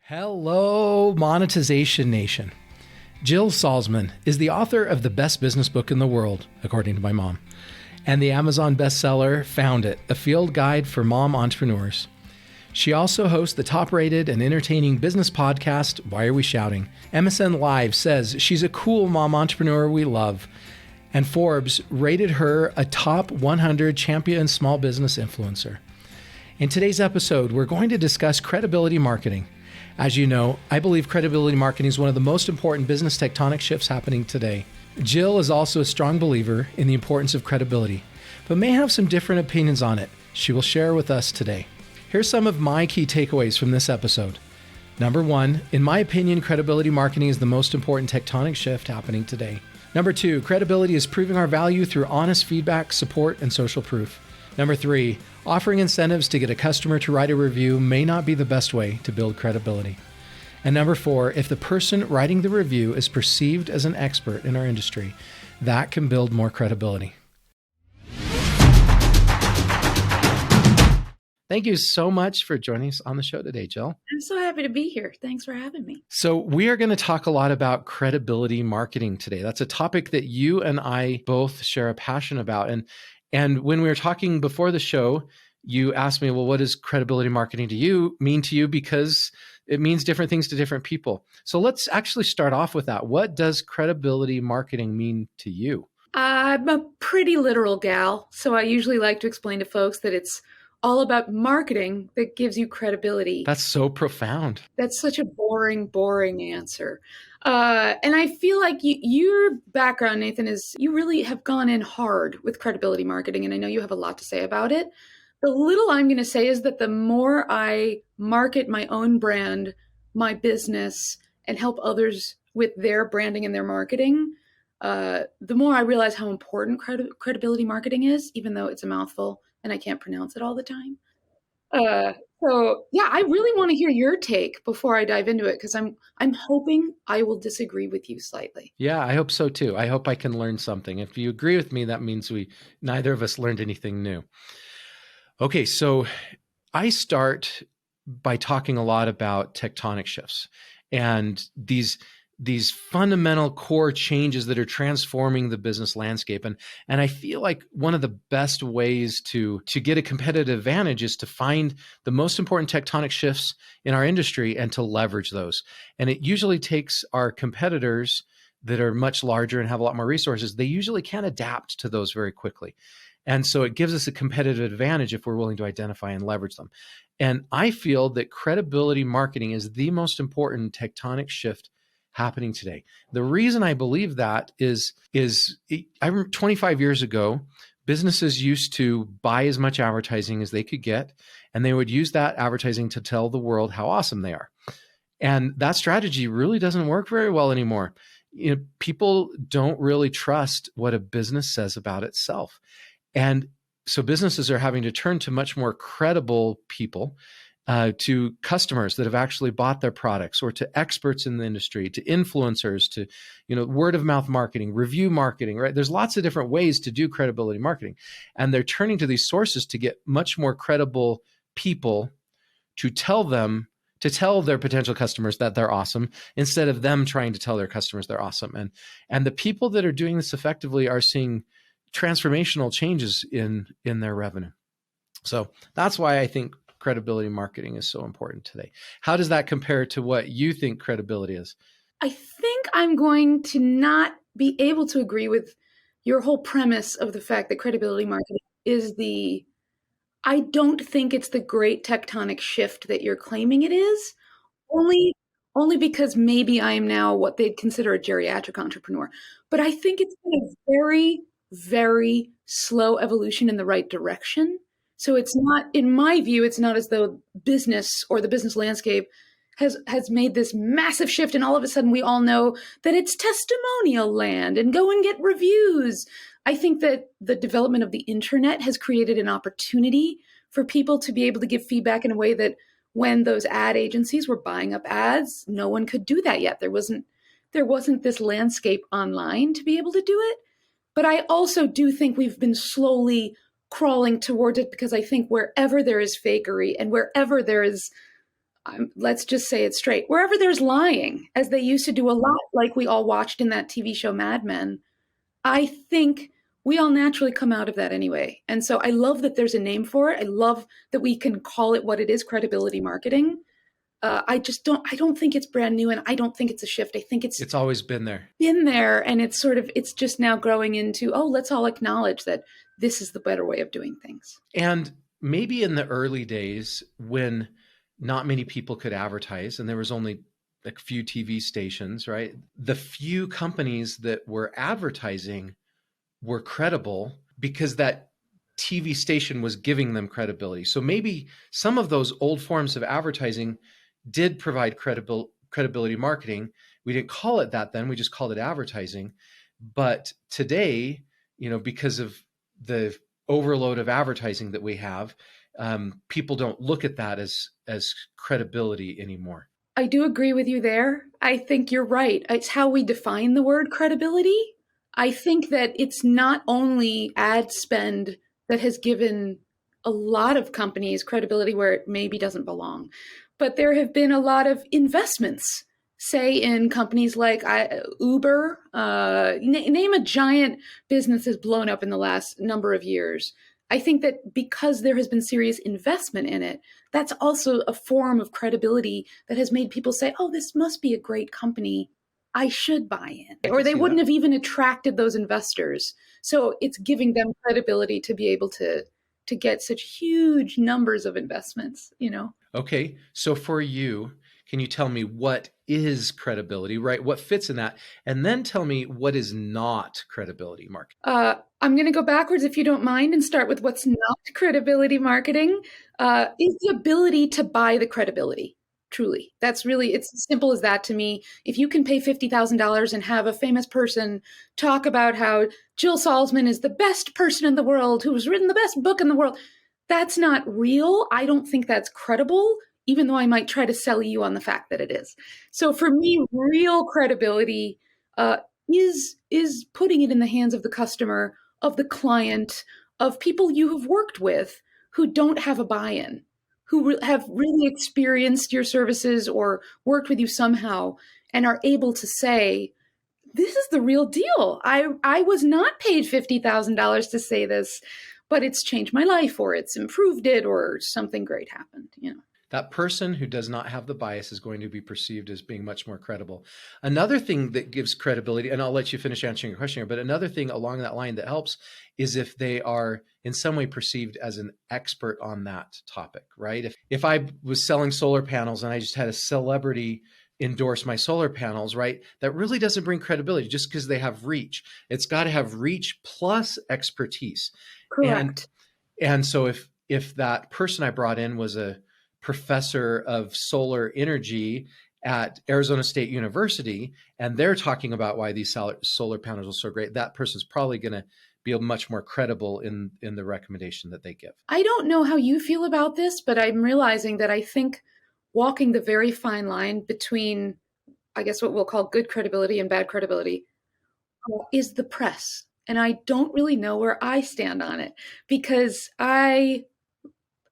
Hello, Monetization Nation. Jill Salzman is the author of the best business book in the world, according to my mom, and the Amazon bestseller, Found It, a field guide for mom entrepreneurs. She also hosts the top-rated and entertaining business podcast, Why Are We Shouting? MSN Live says she's a cool mom entrepreneur we love, and Forbes rated her a top 100 champion small business influencer. In today's episode, we're going to discuss credibility marketing. As you know, I believe credibility marketing is one of the most important business tectonic shifts happening today. Jill is also a strong believer in the importance of credibility, but may have some different opinions on it she will share with us today. Here's some of my key takeaways from this episode. Number 1, in my opinion, credibility marketing is the most important tectonic shift happening today. Number 2, credibility is proving our value through honest feedback, support, and social proof. Number 3, offering incentives to get a customer to write a review may not be the best way to build credibility. And number 4, if the person writing the review is perceived as an expert in our industry, that can build more credibility. Thank you so much for joining us on the show today, Jill. I'm so happy to be here. Thanks for having me. So we are going to talk a lot about credibility marketing today. That's a topic that you and I both share a passion about. And when we were talking before the show, you asked me, well, what does credibility marketing mean to you? Because it means different things to different people. So let's actually start off with that. What does credibility marketing mean to you? I'm a pretty literal gal, so I usually like to explain to folks that it's all about marketing that gives you credibility. That's so profound. That's such a boring answer. And I feel like your background, Nathan, is you really have gone in hard with credibility marketing, and I know you have a lot to say about it. The little I'm going to say is that the more I market my own brand, my business, and help others with their branding and their marketing, the more I realize how important credibility marketing is, even though it's a mouthful and I can't pronounce it all the time. So yeah, I really want to hear your take before I dive into it, because I'm hoping I will disagree with you slightly. Yeah, I hope so too. I hope I can learn something. If you agree with me, that means neither of us learned anything new. Okay, so I start by talking a lot about tectonic shifts and these fundamental core changes that are transforming the business landscape. And I feel like one of the best ways to get a competitive advantage is to find the most important tectonic shifts in our industry and to leverage those. And it usually takes our competitors that are much larger and have a lot more resources, they usually can't adapt to those very quickly. And so it gives us a competitive advantage if we're willing to identify and leverage them. And I feel that credibility marketing is the most important tectonic shift happening today. The reason I believe that is I remember 25 years ago, businesses used to buy as much advertising as they could get, and they would use that advertising to tell the world how awesome they are. And that strategy really doesn't work very well anymore. People don't really trust what a business says about itself. And so businesses are having to turn to much more credible people, to customers that have actually bought their products, or to experts in the industry, to influencers, to word of mouth marketing, review marketing, right? There's lots of different ways to do credibility marketing. And they're turning to these sources to get much more credible people to tell their potential customers that they're awesome, instead of them trying to tell their customers they're awesome. And the people that are doing this effectively are seeing transformational changes in their revenue. So that's why I think credibility marketing is so important today. How does that compare to what you think credibility is? I think I'm going to not be able to agree with your whole premise of the fact that credibility marketing is I don't think it's the great tectonic shift that you're claiming it is, only because maybe I am now what they'd consider a geriatric entrepreneur. But I think it's been a very, very slow evolution in the right direction. So it's not, in my view, it's not as though business or the business landscape has made this massive shift and all of a sudden we all know that it's testimonial land and go and get reviews. I think that the development of the internet has created an opportunity for people to be able to give feedback in a way that when those ad agencies were buying up ads, no one could do that yet. There wasn't this landscape online to be able to do it. But I also do think we've been slowly crawling towards it, because I think wherever there is fakery and wherever there is let's just say it straight. Wherever there's lying, as they used to do a lot, like we all watched in that TV show Mad Men, I think we all naturally come out of that anyway. And so I love that there's a name for it. I love that we can call it what it is, credibility marketing. I don't think it's brand new, and I don't think it's a shift. I think It's always been there. been there, and it's just now growing into, oh, let's all acknowledge that this is the better way of doing things. And maybe in the early days when not many people could advertise and there was only a few TV stations, right? The few companies that were advertising were credible because that TV station was giving them credibility. So maybe some of those old forms of advertising did provide credibility marketing. We didn't call it that then, we just called it advertising. But today, because of the overload of advertising that we have, people don't look at that as credibility anymore. I do agree with you there. I think you're right. It's how we define the word credibility. I think that it's not only ad spend that has given a lot of companies credibility where it maybe doesn't belong, but there have been a lot of investments, say in companies like Uber. Name a giant business that's blown up in the last number of years. I think that because there has been serious investment in it, that's also a form of credibility that has made people say, oh, this must be a great company. I should buy in. Or they wouldn't have even attracted those investors. So it's giving them credibility to be able to get such huge numbers of investments, Okay. So for you, can you tell me what is credibility, right? What fits in that? And then tell me what is not credibility marketing. I'm going to go backwards if you don't mind and start with what's not credibility marketing, is the ability to buy the credibility. Truly. It's as simple as that to me. If you can pay $50,000 and have a famous person talk about how Jill Salzman is the best person in the world, who has written the best book in the world, that's not real. I don't think that's credible, even though I might try to sell you on the fact that it is. So for me, real credibility is putting it in the hands of the customer, of the client, of people you have worked with who don't have a buy-in, who have really experienced your services or worked with you somehow and are able to say, this is the real deal. I was not paid $50,000 to say this, but it's changed my life, or it's improved it, or something great happened, That person who does not have the bias is going to be perceived as being much more credible. Another thing that gives credibility, and I'll let you finish answering your question here, but another thing along that line that helps is if they are in some way perceived as an expert on that topic, right? If I was selling solar panels and I just had a celebrity endorse my solar panels, right? That really doesn't bring credibility just because they have reach. It's got to have reach plus expertise. Correct. And so if that person I brought in was a professor of solar energy at Arizona State University, and they're talking about why these solar panels are so great, that person's probably going to be much more credible in the recommendation that they give. I don't know how you feel about this, but I'm realizing that I think walking the very fine line between, I guess, what we'll call good credibility and bad credibility is the press. And I don't really know where I stand on it, because I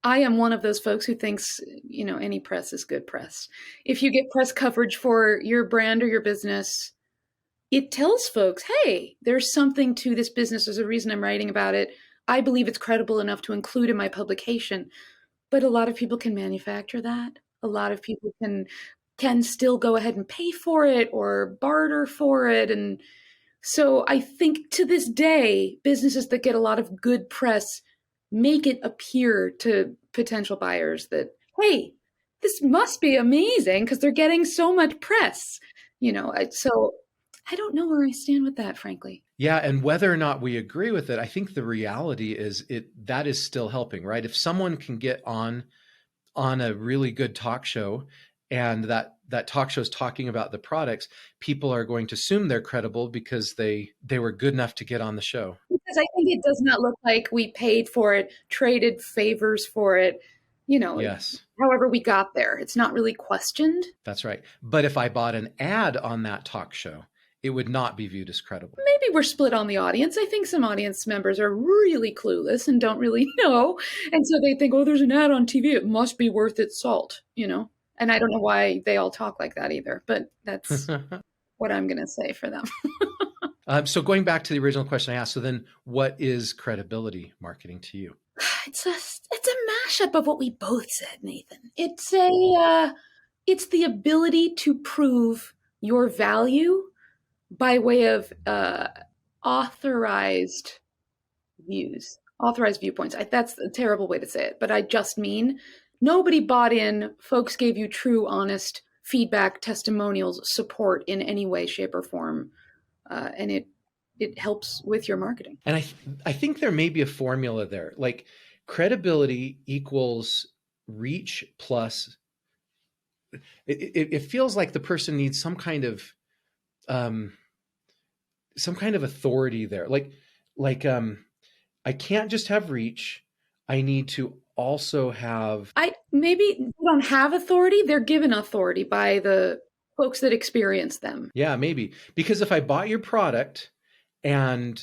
am one of those folks who thinks, any press is good press. If you get press coverage for your brand or your business, it tells folks, hey, there's something to this business. There's a reason I'm writing about it. I believe it's credible enough to include in my publication. But a lot of people can manufacture that. A lot of people can still go ahead and pay for it or barter for it. And so I think to this day, businesses that get a lot of good press make it appear to potential buyers that, hey, this must be amazing because they're getting so much press, So I don't know where I stand with that, frankly. Yeah, and whether or not we agree with it, I think the reality is that is still helping, right? If someone can get on a really good talk show and that talk show is talking about the products, people are going to assume they're credible because they were good enough to get on the show. Because I think it does not look like we paid for it, traded favors for it, Yes. However we got there. It's not really questioned. That's right. But if I bought an ad on that talk show, it would not be viewed as credible. Maybe we're split on the audience. I think some audience members are really clueless and don't really know. And so they think, oh, there's an ad on TV. It must be worth its salt, And I don't know why they all talk like that either, but that's what I'm going to say for them. So going back to the original question I asked, so then what is credibility marketing to you? It's a mashup of what we both said, Nathan. It's the ability to prove your value by way of authorized authorized viewpoints. That's a terrible way to say it, but I just mean nobody bought in. Folks gave you true, honest feedback, testimonials, support in any way, shape, or form, and it helps with your marketing. And I think there may be a formula there. Like credibility equals reach plus. It feels like the person needs um, some kind of authority there. Like I can't just have reach. I need to also have. I maybe they don't have authority. They're given authority by the folks that experience them. Yeah, maybe. Because if I bought your product and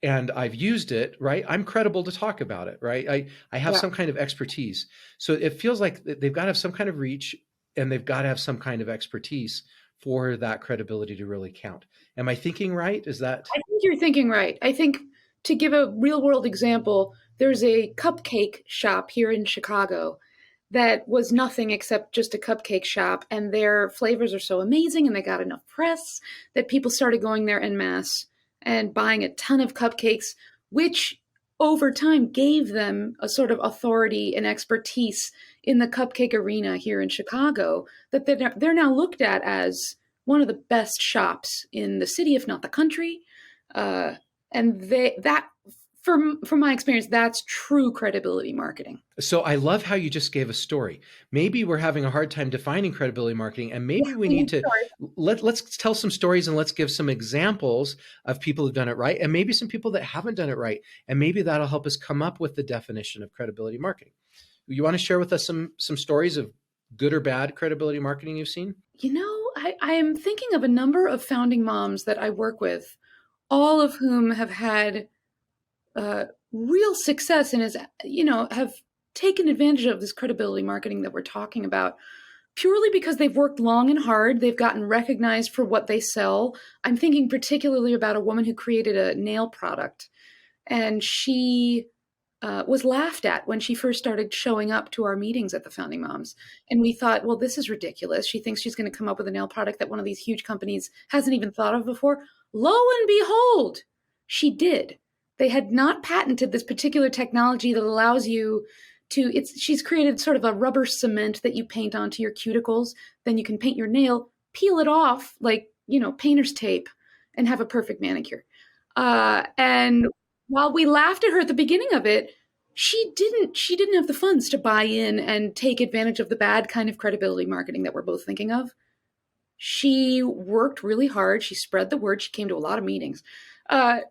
I've used it, right? I'm credible to talk about it, right? I have Yeah. some kind of expertise. So it feels like they've got to have some kind of reach and they've got to have some kind of expertise for that credibility to really count. Am I thinking right? Is that? I think you're thinking right. I think to give a real world example, there's a cupcake shop here in Chicago that was nothing except just a cupcake shop, and their flavors are so amazing and they got enough press that people started going there en masse and buying a ton of cupcakes, which over time gave them a sort of authority and expertise in the cupcake arena here in Chicago that they're now looked at as one of the best shops in the city, if not the country. And that from my experience, that's true credibility marketing. So I love how you just gave a story. Maybe we're having a hard time defining credibility marketing, and maybe we need to let's tell some stories and let's give some examples of people who've done it right, and maybe some people that haven't done it right, and maybe that'll help us come up with the definition of credibility marketing. You want to share with us some stories of good or bad credibility marketing you've seen? You know, I am thinking of a number of founding moms that I work with, all of whom have had real success and have taken advantage of this credibility marketing that we're talking about purely because they've worked long and hard. They've gotten recognized for what they sell. I'm thinking particularly about a woman who created a nail product, and she was laughed at when she first started showing up to our meetings at the Founding Moms. And we thought, well, this is ridiculous. She thinks she's going to come up with a nail product that one of these huge companies hasn't even thought of before. Lo and behold, she did. They had not patented this particular technology that allows you she's created sort of a rubber cement that you paint onto your cuticles. Then you can paint your nail, peel it off like, painter's tape, and have a perfect manicure. And while we laughed at her at the beginning of it, she didn't have the funds to buy in and take advantage of the bad kind of credibility marketing that we're both thinking of. She worked really hard. She spread the word. She came to a lot of meetings.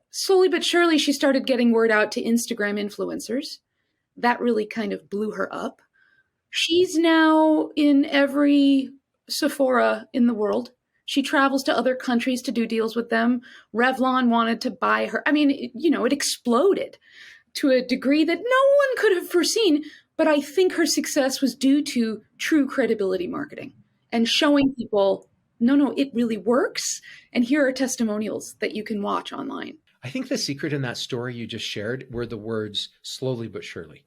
Slowly but surely, she started getting word out to Instagram influencers. That really kind of blew her up. She's now in every Sephora in the world. She travels to other countries to do deals with them. Revlon wanted to buy her. I mean, it exploded to a degree that no one could have foreseen. But I think her success was due to true credibility marketing and showing people, no, it really works. And here are testimonials that you can watch online. I think the secret in that story you just shared were the words slowly but surely.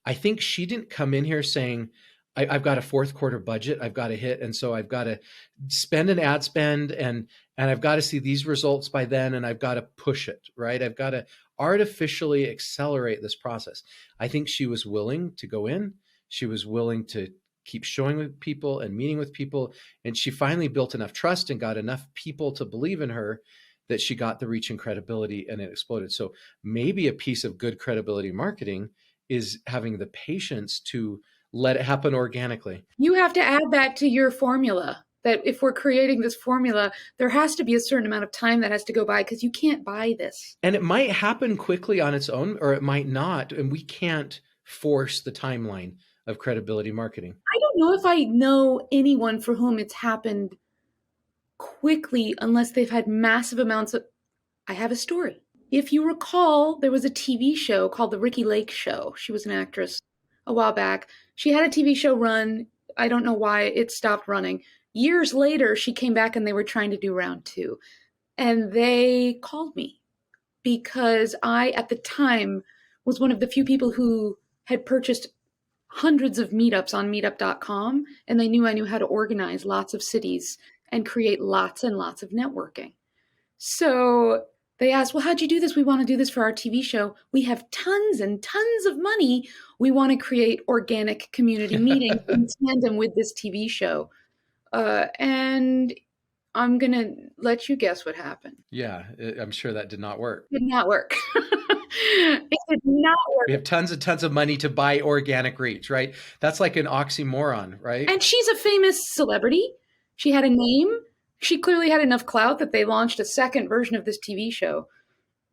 I think she didn't come in here saying, I've got a fourth quarter budget I've got to hit, and so I've got to spend an ad spend and I've got to see these results by then, and I've got to push it, right? I've got to artificially accelerate this process. I think she was willing to go in. She was willing to keep showing with people and meeting with people, and she finally built enough trust and got enough people to believe in her that she got the reach and credibility, and it exploded. So maybe a piece of good credibility marketing is having the patience to let it happen organically. You have to add that to your formula, that if we're creating this formula, there has to be a certain amount of time that has to go by because you can't buy this. And it might happen quickly on its own, or it might not. And we can't force the timeline of credibility marketing. I don't know if I know anyone for whom it's happened quickly unless they've had massive amounts of. I have a story. If you recall, there was a TV show called The Ricki Lake Show. She was an actress a while back. She had a TV show run I don't know why it stopped running. Years later, she came back and they were trying to do round 2. And they called me because I, at the time, was one of the few people who had purchased hundreds of meetups on meetup.com, and they knew I knew how to organize lots of cities and create lots and lots of networking. So they asked, well, how'd you do this? We want to do this for our TV show. We have tons and tons of money. We want to create organic community meetings in tandem with this TV show. And I'm going to let you guess what happened. Yeah, I'm sure that did not work. It did not work. It did not work. We have tons and tons of money to buy organic reach, right? That's like an oxymoron, right? And she's a famous celebrity. She had a name. She clearly had enough clout that they launched a second version of this TV show.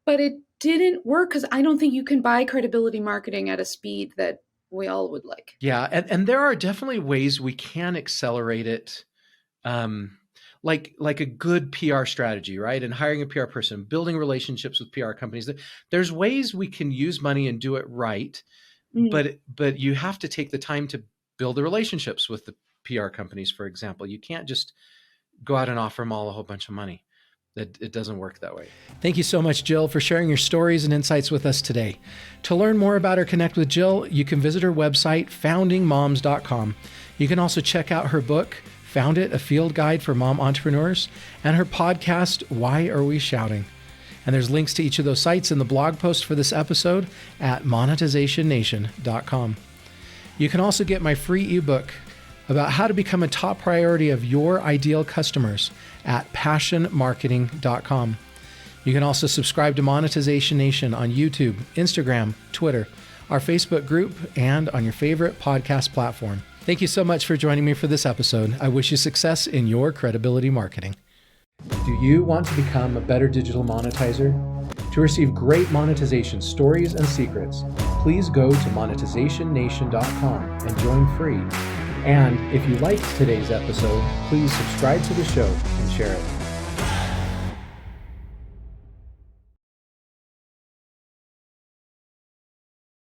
But it didn't work because I don't think you can buy credibility marketing at a speed that we all would like. Yeah, and there are definitely ways we can accelerate it. Like a good PR strategy, right? And hiring a PR person, building relationships with PR companies. There's ways we can use money and do it right, but you have to take the time to build the relationships with the PR companies, for example. You can't just go out and offer them all a whole bunch of money. It doesn't work that way. Thank you so much, Jill, for sharing your stories and insights with us today. To learn more about or connect with Jill, you can visit her website, foundingmoms.com. You can also check out her book, Found It, a field guide for mom entrepreneurs, and her podcast, Why Are We Shouting? And there's links to each of those sites in the blog post for this episode at monetizationnation.com. You can also get my free ebook about how to become a top priority of your ideal customers at passionmarketing.com. You can also subscribe to Monetization Nation on YouTube, Instagram, Twitter, our Facebook group, and on your favorite podcast platform. Thank you so much for joining me for this episode. I wish you success in your credibility marketing. Do you want to become a better digital monetizer? To receive great monetization stories and secrets, please go to monetizationnation.com and join free. And if you liked today's episode, please subscribe to the show and share it.